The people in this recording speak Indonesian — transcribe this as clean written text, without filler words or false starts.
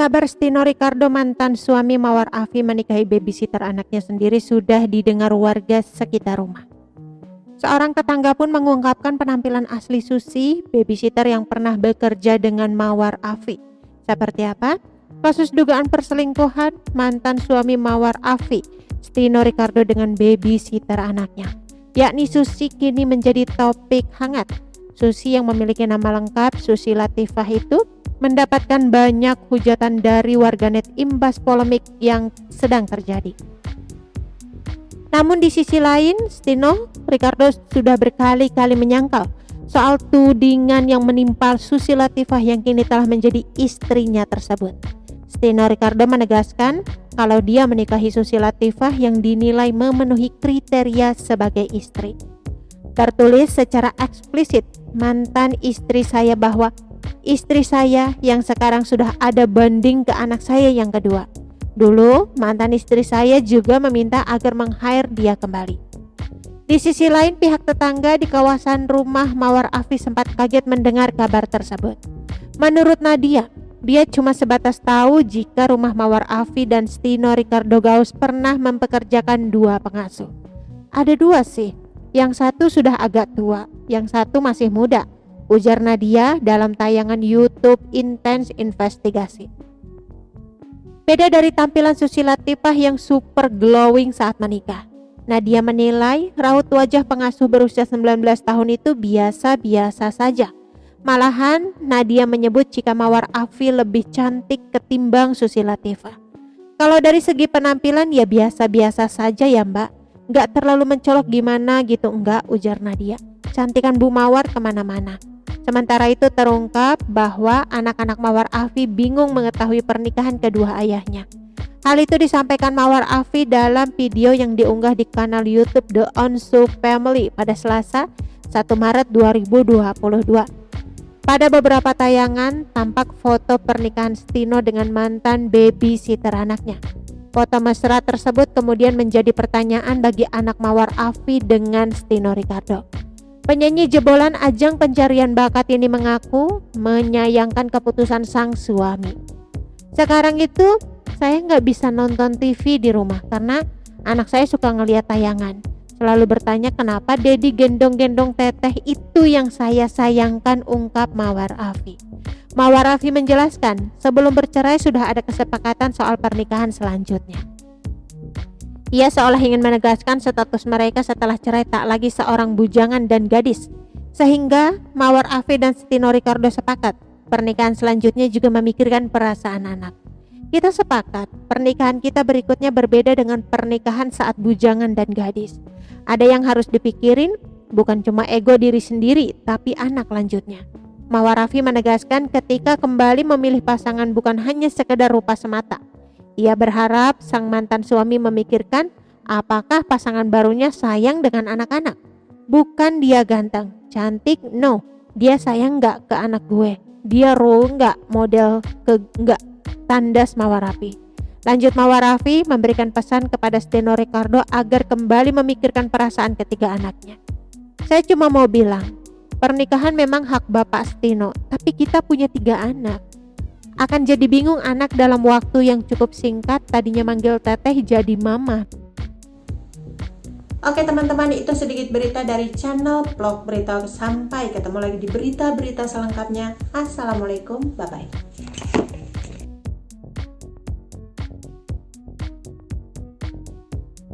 Kabar Stino Ricardo, mantan suami Mawar Afi, menikahi babysitter anaknya sendiri sudah didengar warga sekitar rumah. Seorang tetangga pun mengungkapkan penampilan asli Susi, babysitter yang pernah bekerja dengan Mawar Afi. Seperti apa? Kasus dugaan perselingkuhan mantan suami Mawar Afi, Stino Ricardo, dengan babysitter anaknya, yakni Susi, kini menjadi topik hangat. Susi yang memiliki nama lengkap Susi Latifah itu mendapatkan banyak hujatan dari warganet imbas polemik yang sedang terjadi. Namun di sisi lain, Stino Ricardo sudah berkali-kali menyangkal soal tudingan yang menimpa Susi Latifah yang kini telah menjadi istrinya tersebut. Stino Ricardo menegaskan kalau dia menikahi Susi Latifah yang dinilai memenuhi kriteria sebagai istri. Tertulis secara eksplisit, mantan istri saya, bahwa istri saya yang sekarang sudah ada banding ke anak saya yang kedua. Dulu mantan istri saya juga meminta agar meng-hire dia kembali. Di sisi lain, pihak tetangga di kawasan rumah Mawar Afi sempat kaget mendengar kabar tersebut. Menurut Nadia, dia cuma sebatas tahu jika rumah Mawar Afi dan Stino Ricardo Gaus pernah mempekerjakan 2 pengasuh. Ada 2 sih, yang satu sudah agak tua, yang satu masih muda, ujar Nadia dalam tayangan YouTube Intens Investigasi. Beda dari tampilan Susi Latifah yang super glowing saat menikah, Nadia menilai raut wajah pengasuh berusia 19 tahun itu biasa-biasa saja. Malahan Nadia menyebut jika Mawar Afi lebih cantik ketimbang Susi Latifah. Kalau dari segi penampilan ya biasa-biasa saja ya mbak, gak terlalu mencolok gimana gitu, enggak, ujar Nadia. Cantikan Bu Mawar kemana-mana. Sementara itu terungkap bahwa anak-anak Mawar Afi bingung mengetahui pernikahan kedua ayahnya. Hal itu disampaikan Mawar Afi dalam video yang diunggah di kanal YouTube The Onsu Family pada Selasa 1 Maret 2022. Pada beberapa tayangan tampak foto pernikahan Stino dengan mantan babysitter anaknya. Foto mesra tersebut kemudian menjadi pertanyaan bagi anak Mawar Afi dengan Stino Ricardo. Penyanyi jebolan ajang pencarian bakat ini mengaku menyayangkan keputusan sang suami. Sekarang itu saya nggak bisa nonton TV di rumah karena anak saya suka ngeliat tayangan. Selalu bertanya kenapa Dedi gendong-gendong teteh, itu yang saya sayangkan, ungkap Mawar Afi. Mawar Afi menjelaskan sebelum bercerai sudah ada kesepakatan soal pernikahan selanjutnya. Ia seolah ingin menegaskan status mereka setelah cerai tak lagi seorang bujangan dan gadis. Sehingga Mawar Afi dan Stino Ricardo sepakat pernikahan selanjutnya juga memikirkan perasaan anak. Kita sepakat pernikahan kita berikutnya berbeda dengan pernikahan saat bujangan dan gadis. Ada yang harus dipikirin, bukan cuma ego diri sendiri, tapi anak lanjutnya. Mawar Afi menegaskan ketika kembali memilih pasangan bukan hanya sekedar rupa semata. Ia berharap sang mantan suami memikirkan apakah pasangan barunya sayang dengan anak-anak. Bukan dia ganteng, cantik, no. Dia sayang gak ke anak gue. Dia role gak, model ke gak, tandas Mawar Afi. Lanjut Mawar Afi memberikan pesan kepada Stino Ricardo agar kembali memikirkan perasaan ketiga anaknya. Saya cuma mau bilang, pernikahan memang hak Bapak Stino, tapi kita punya 3 anak. Akan jadi bingung anak dalam waktu yang cukup singkat, tadinya manggil teteh jadi mama. Oke teman-teman, itu sedikit berita dari channel Vlog Berita. Sampai ketemu lagi di berita-berita selengkapnya. Assalamualaikum, bye-bye.